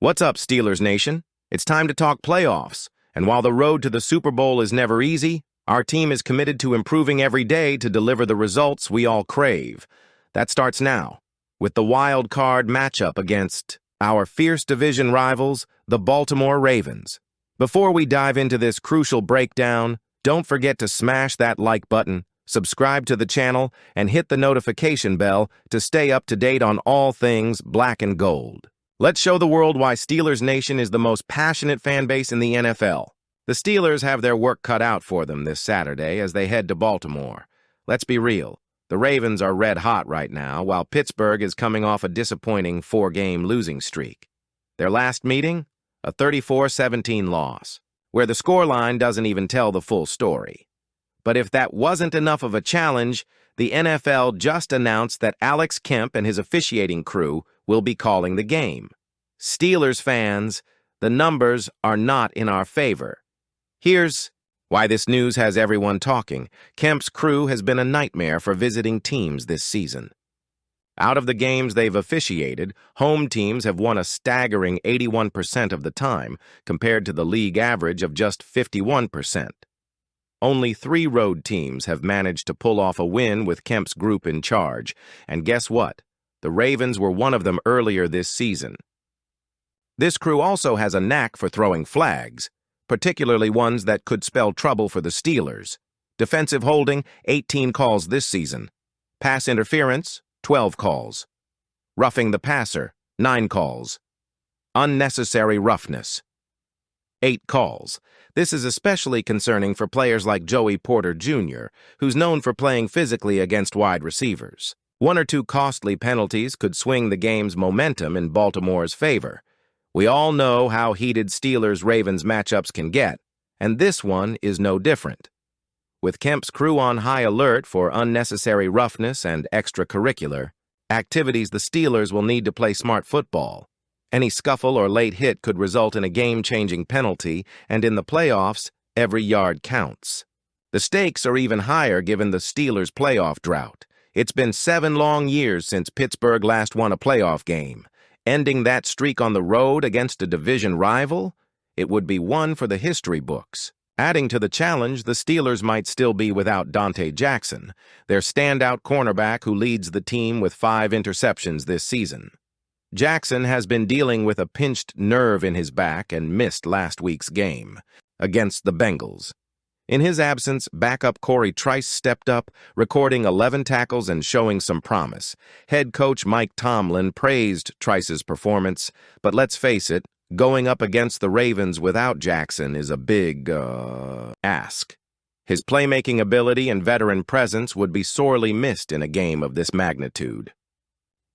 What's up, Steelers Nation? It's time to talk playoffs. And while the road to the Super Bowl is never easy, our team is committed to improving every day to deliver the results we all crave. That starts now, with the wild card matchup against our fierce division rivals, the Baltimore Ravens. Before we dive into this crucial breakdown, don't forget to smash that like button, subscribe to the channel, and hit the notification bell to stay up to date on all things black and gold. Let's show the world why Steelers Nation is the most passionate fan base in the NFL. The Steelers have their work cut out for them this Saturday as they head to Baltimore. Let's be real. The Ravens are red hot right now, while Pittsburgh is coming off a disappointing 4-game losing streak. Their last meeting? A 34-17 loss, where the scoreline doesn't even tell the full story. But if that wasn't enough of a challenge, the NFL just announced that Alex Kemp and his officiating crew will be calling the game. Steelers fans, the numbers are not in our favor. Here's why this news has everyone talking. Kemp's crew has been a nightmare for visiting teams this season. Out of the games they've officiated, home teams have won a staggering 81% of the time, compared to the league average of just 51%. Only 3 road teams have managed to pull off a win with Kemp's group in charge, and guess what? The Ravens were one of them earlier this season. This crew also has a knack for throwing flags, particularly ones that could spell trouble for the Steelers. Defensive holding, 18 calls this season. Pass interference, 12 calls. Roughing the passer, 9 calls. Unnecessary roughness, 8 calls. This is especially concerning for players like Joey Porter Jr., who's known for playing physically against wide receivers. 1 or 2 costly penalties could swing the game's momentum in Baltimore's favor. We all know how heated Steelers-Ravens matchups can get, and this one is no different. With Kemp's crew on high alert for unnecessary roughness and extracurricular activities, the Steelers will need to play smart football. Any scuffle or late hit could result in a game-changing penalty, and in the playoffs, every yard counts. The stakes are even higher given the Steelers' playoff drought. It's been 7 long years since Pittsburgh last won a playoff game. Ending that streak on the road against a division rival? It would be one for the history books. Adding to the challenge, the Steelers might still be without Donte Jackson, their standout cornerback who leads the team with 5 interceptions this season. Jackson has been dealing with a pinched nerve in his back and missed last week's game against the Bengals. In his absence, backup Corey Trice stepped up, recording 11 tackles and showing some promise. Head coach Mike Tomlin praised Trice's performance, but let's face it, going up against the Ravens without Jackson is a big, ask. His playmaking ability and veteran presence would be sorely missed in a game of this magnitude.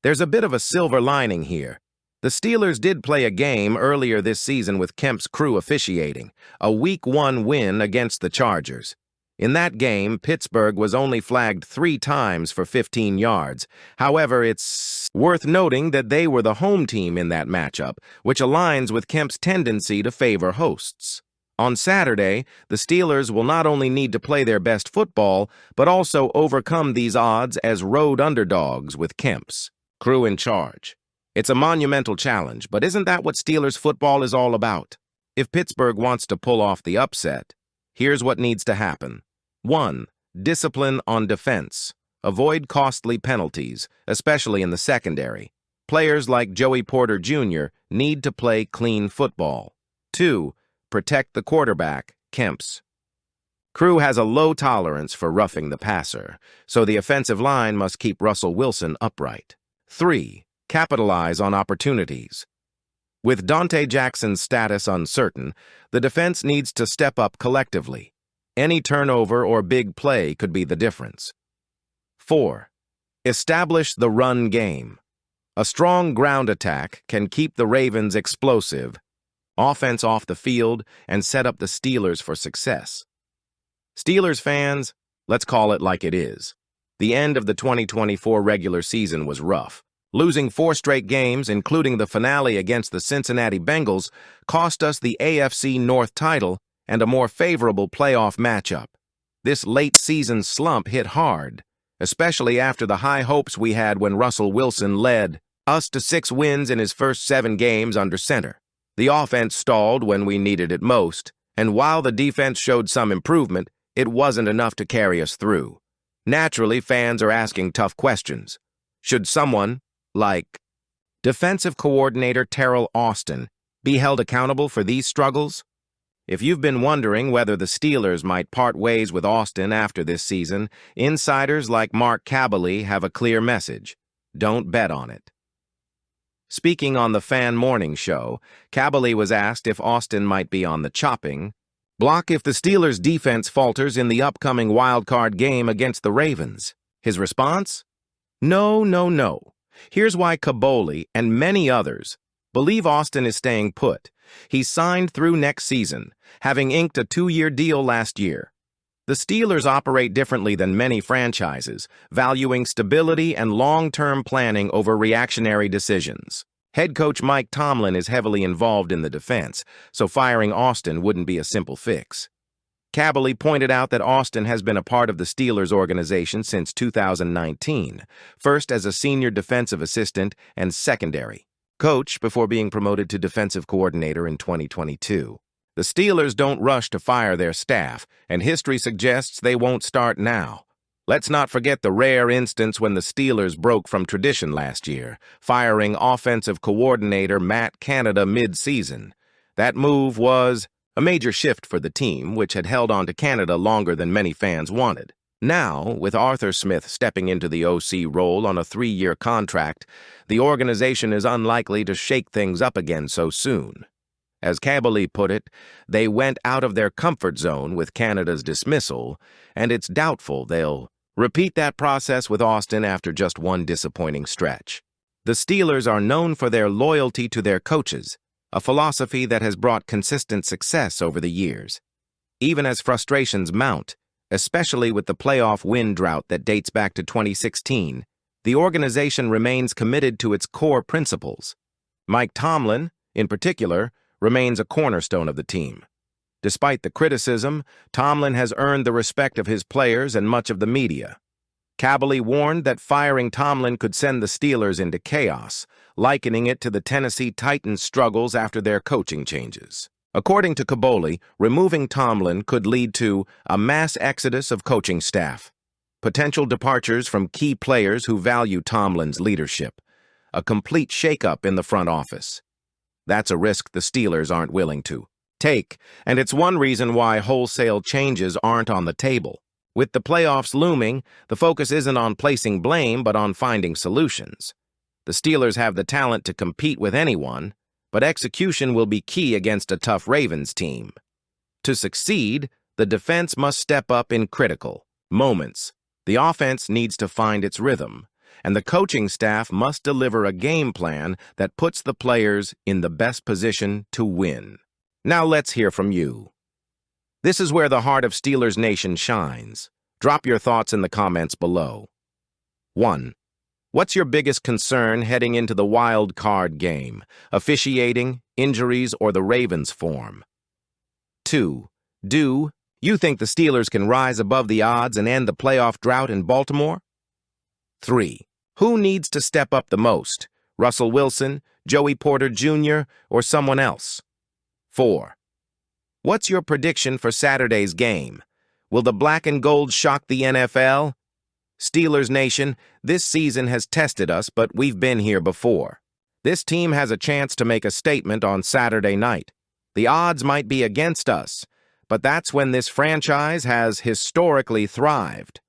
There's a bit of a silver lining here. The Steelers did play a game earlier this season with Kemp's crew officiating, a Week 1 win against the Chargers. In that game, Pittsburgh was only flagged 3 times for 15 yards. However, it's worth noting that they were the home team in that matchup, which aligns with Kemp's tendency to favor hosts. On Saturday, the Steelers will not only need to play their best football, but also overcome these odds as road underdogs with Kemp's crew in charge. It's a monumental challenge, but isn't that what Steelers football is all about? If Pittsburgh wants to pull off the upset, here's what needs to happen. 1. Discipline on defense. Avoid costly penalties, especially in the secondary. Players like Joey Porter Jr. need to play clean football. 2. Protect the quarterback, Kemp's crew has a low tolerance for roughing the passer, so the offensive line must keep Russell Wilson upright. 3. Capitalize on opportunities. With Donte Jackson's status uncertain, the defense needs to step up collectively. Any turnover or big play could be the difference. 4. Establish the run game. A strong ground attack can keep the Ravens explosive, offense off the field, and set up the Steelers for success. Steelers fans, let's call it like it is. The end of the 2024 regular season was rough. Losing 4 straight games, including the finale against the Cincinnati Bengals, cost us the AFC North title and a more favorable playoff matchup. This late-season slump hit hard, especially after the high hopes we had when Russell Wilson led us to 6 wins in his first 7 games under center. The offense stalled when we needed it most, and while the defense showed some improvement, it wasn't enough to carry us through. Naturally, fans are asking tough questions. Should someone, like defensive coordinator Terrell Austin, be held accountable for these struggles? If you've been wondering whether the Steelers might part ways with Austin after this season, insiders like Mark Kaboly have a clear message. Don't bet on it. Speaking on the Fan Morning Show, Kaboly was asked if Austin might be on the chopping block if the Steelers' defense falters in the upcoming wild-card game against the Ravens. His response? No, no, no. Here's why Kaboly and many others believe Austin is staying put. He's signed through next season, having inked a 2-year deal last year. The Steelers operate differently than many franchises, valuing stability and long-term planning over reactionary decisions. Head coach Mike Tomlin is heavily involved in the defense, so firing Austin wouldn't be a simple fix. Kaboly pointed out that Austin has been a part of the Steelers organization since 2019, first as a senior defensive assistant and secondary coach before being promoted to defensive coordinator in 2022. The Steelers don't rush to fire their staff, and history suggests they won't start now. Let's not forget the rare instance when the Steelers broke from tradition last year, firing offensive coordinator Matt Canada mid-season. That move was a major shift for the team, which had held on to Canada longer than many fans wanted. Now, with Arthur Smith stepping into the OC role on a 3-year contract, the organization is unlikely to shake things up again so soon. As Kaboly put it, they went out of their comfort zone with Canada's dismissal, and it's doubtful they'll repeat that process with Austin after just one disappointing stretch. The Steelers are known for their loyalty to their coaches, a philosophy that has brought consistent success over the years. Even as frustrations mount, especially with the playoff win drought that dates back to 2016, the organization remains committed to its core principles. Mike Tomlin, in particular, remains a cornerstone of the team. Despite the criticism, Tomlin has earned the respect of his players and much of the media. Kaboly warned that firing Tomlin could send the Steelers into chaos, likening it to the Tennessee Titans' struggles after their coaching changes. According to Kaboly, removing Tomlin could lead to a mass exodus of coaching staff, potential departures from key players who value Tomlin's leadership, a complete shakeup in the front office. That's a risk the Steelers aren't willing to take, and it's one reason why wholesale changes aren't on the table. With the playoffs looming, the focus isn't on placing blame but on finding solutions. The Steelers have the talent to compete with anyone, but execution will be key against a tough Ravens team. To succeed, the defense must step up in critical moments. The offense needs to find its rhythm, and the coaching staff must deliver a game plan that puts the players in the best position to win. Now let's hear from you. This is where the heart of Steelers Nation shines. Drop your thoughts in the comments below. 1. What's your biggest concern heading into the wild card game? Officiating, injuries, or the Ravens' form? 2. Do you think the Steelers can rise above the odds and end the playoff drought in Baltimore? 3. Who needs to step up the most? Russell Wilson, Joey Porter Jr., or someone else? 4. What's your prediction for Saturday's game? Will the black and gold shock the NFL? Steelers Nation, this season has tested us, but we've been here before. This team has a chance to make a statement on Saturday night. The odds might be against us, but that's when this franchise has historically thrived.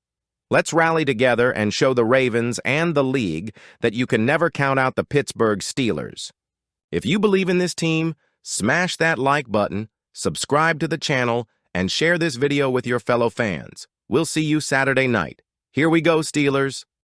Let's rally together and show the Ravens and the league that you can never count out the Pittsburgh Steelers. If you believe in this team, smash that like button, subscribe to the channel, and share this video with your fellow fans. We'll see you Saturday night. Here we go, Steelers.